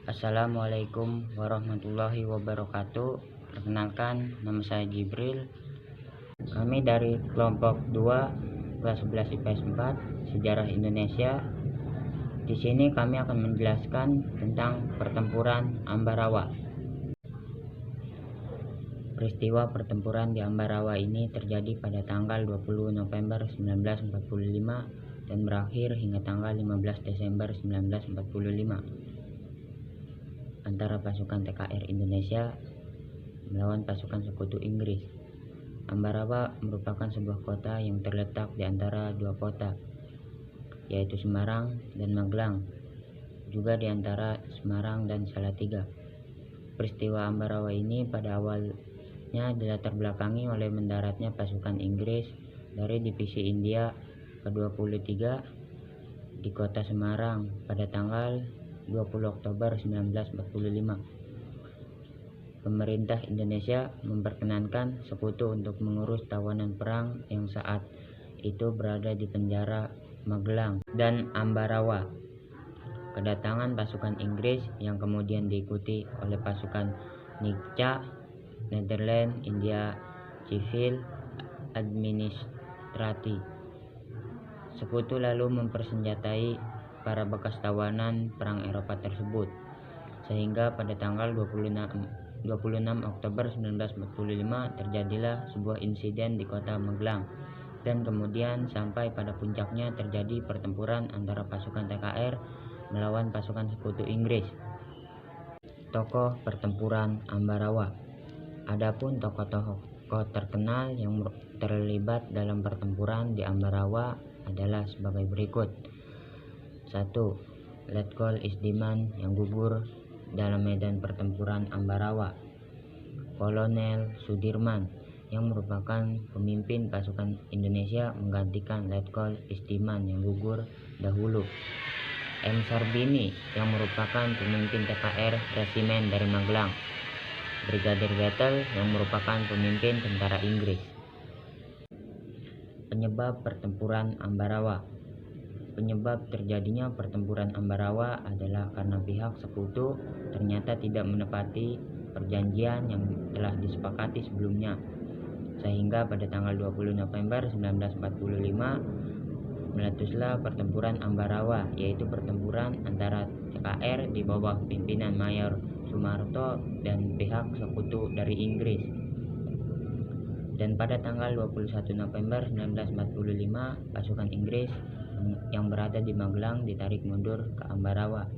Assalamualaikum warahmatullahi wabarakatuh. Perkenalkan, nama saya Jibril. Kami dari kelompok 2 kelas 11 IPS 4 Sejarah Indonesia. Di sini kami akan menjelaskan tentang pertempuran Ambarawa. Peristiwa pertempuran di Ambarawa ini terjadi pada tanggal 20 November 1945 dan berakhir hingga tanggal 15 Desember 1945 antara pasukan TKR Indonesia melawan pasukan sekutu Inggris. Ambarawa merupakan sebuah kota yang terletak di antara dua kota, yaitu Semarang dan Magelang, juga di antara Semarang dan Salatiga. Peristiwa Ambarawa ini pada awalnya dilatar belakangi oleh mendaratnya pasukan Inggris dari Divisi India ke-23 di kota Semarang pada tanggal 20 Oktober 1945. Pemerintah Indonesia memperkenankan sekutu untuk mengurus tawanan perang yang saat itu berada di penjara Magelang dan Ambarawa. Kedatangan pasukan Inggris yang kemudian diikuti oleh pasukan Nica, Netherlands, India Civil Administratie. Sekutu lalu mempersenjatai para bekas tawanan perang Eropa tersebut, sehingga pada tanggal 26 Oktober 1945 terjadilah sebuah insiden di kota Magelang, dan kemudian sampai pada puncaknya terjadi pertempuran antara pasukan TKR melawan pasukan sekutu Inggris. Tokoh pertempuran Ambarawa. Adapun tokoh-tokoh terkenal yang terlibat dalam pertempuran di Ambarawa adalah sebagai berikut. 1. Letkol Isdiman yang gugur dalam medan pertempuran Ambarawa. Kolonel Sudirman yang merupakan pemimpin pasukan Indonesia menggantikan Letkol Isdiman yang gugur dahulu. M. Sarbini yang merupakan pemimpin TKR Resimen dari Magelang. Brigadir Vettel yang merupakan pemimpin tentara Inggris. Penyebab pertempuran Ambarawa. Penyebab terjadinya pertempuran Ambarawa adalah karena pihak sekutu ternyata tidak menepati perjanjian yang telah disepakati sebelumnya, sehingga pada tanggal 20 November 1945 meletuslah pertempuran Ambarawa, yaitu pertempuran antara TKR di bawah pimpinan Mayor Soemarto dan pihak sekutu dari Inggris. Dan pada tanggal 21 November 1945 pasukan Inggris yang berada di Magelang ditarik mundur ke Ambarawa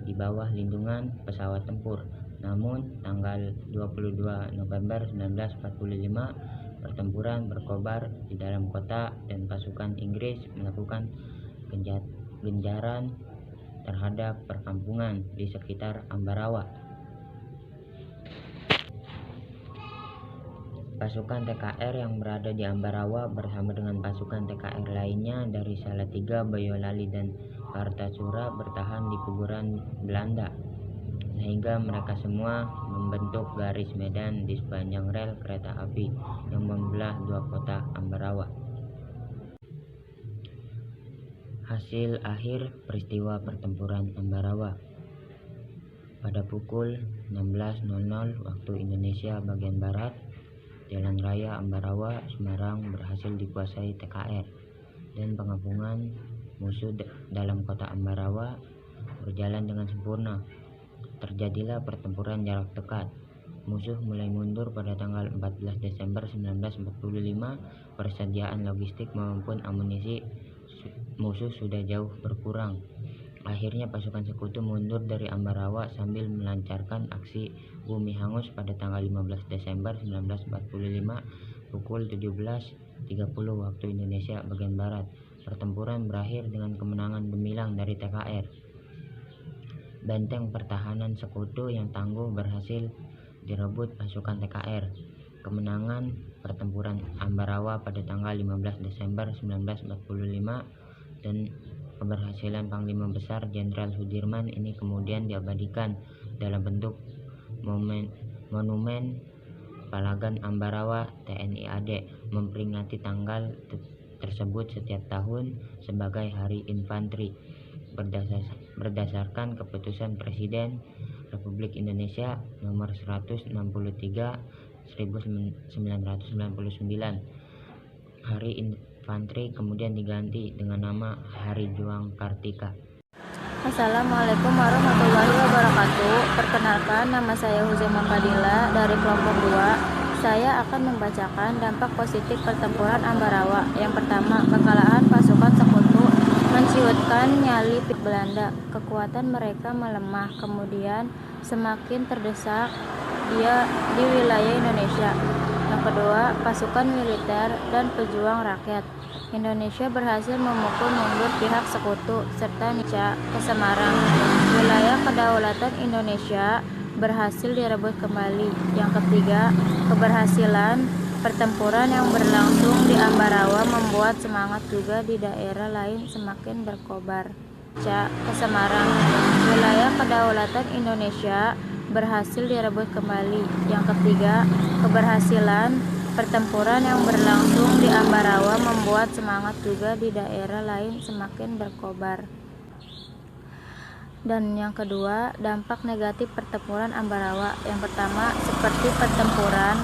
di bawah lindungan pesawat tempur. Namun tanggal 22 November 1945 pertempuran berkobar di dalam kota dan pasukan Inggris melakukan genjaran terhadap perkampungan di sekitar Ambarawa. Pasukan TKR yang berada di Ambarawa bersama dengan pasukan TKR lainnya dari Salatiga, Boyolali, dan Kartasura bertahan di kuburan Belanda, sehingga mereka semua membentuk garis medan di sepanjang rel kereta api yang membelah dua kota Ambarawa. Hasil akhir peristiwa pertempuran Ambarawa. Pada pukul 16.00 waktu Indonesia bagian Barat, Jalan Raya Ambarawa, Semarang berhasil dikuasai TKR, dan pengepungan musuh dalam kota Ambarawa berjalan dengan sempurna. Terjadilah pertempuran jarak dekat. Musuh mulai mundur pada tanggal 14 Desember 1945. Persediaan logistik maupun amunisi musuh sudah jauh berkurang. Akhirnya pasukan sekutu mundur dari Ambarawa sambil melancarkan aksi bumi hangus pada tanggal 15 Desember 1945 pukul 17.30 waktu Indonesia bagian Barat. Pertempuran berakhir dengan kemenangan gemilang dari TKR. Benteng pertahanan sekutu yang tangguh berhasil direbut pasukan TKR. Kemenangan pertempuran Ambarawa pada tanggal 15 Desember 1945 dan keberhasilan Panglima Besar Jenderal Sudirman ini kemudian diabadikan dalam bentuk monumen Palagan Ambarawa TNI AD, memperingati tanggal tersebut setiap tahun sebagai Hari Infanteri. berdasarkan Keputusan Presiden Republik Indonesia Nomor 163 1999. Hari Infanteri kemudian diganti dengan nama Hari Juang Kartika. Assalamualaikum warahmatullahi wabarakatuh. Perkenalkan, nama saya Huzaimah Fadila dari kelompok 2. Saya akan membacakan dampak positif pertempuran Ambarawa. Yang pertama, kekalahan pasukan Sekutu menciutkan nyali Belanda. Kekuatan mereka melemah, kemudian semakin terdesak di wilayah Indonesia. Yang kedua, pasukan militer dan pejuang rakyat Indonesia berhasil memukul mundur pihak Sekutu serta Nica ke Semarang. Wilayah kedaulatan Indonesia berhasil direbut kembali. Yang ketiga, keberhasilan pertempuran yang berlangsung di Ambarawa membuat semangat juga di daerah lain semakin berkobar. Ke Semarang, wilayah kedaulatan Indonesia berhasil direbut kembali. Yang ketiga, keberhasilan pertempuran yang berlangsung di Ambarawa membuat semangat juga di daerah lain semakin berkobar. Dan yang kedua, dampak negatif pertempuran Ambarawa. Yang pertama, seperti pertempuran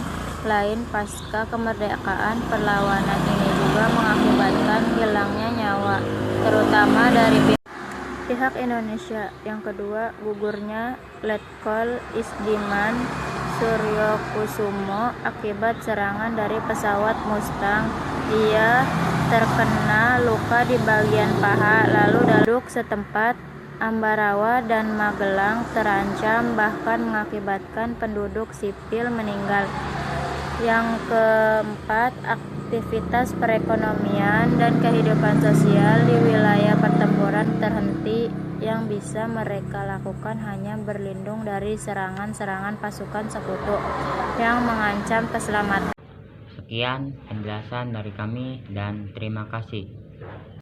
lain pasca kemerdekaan, perlawanan ini juga mengakibatkan hilangnya nyawa, terutama dari pihak Indonesia. Yang kedua, gugurnya Letkol Isdiman Suryokusumo akibat serangan dari pesawat Mustang. Ia terkena luka di bagian paha, lalu penduduk setempat Ambarawa dan Magelang terancam, bahkan mengakibatkan penduduk sipil meninggal. Yang keempat, aktivitas perekonomian dan kehidupan sosial di wilayah pertempuran terhenti. Yang bisa mereka lakukan hanya berlindung dari serangan-serangan pasukan Sekutu yang mengancam keselamatan. Sekian penjelasan dari kami dan terima kasih.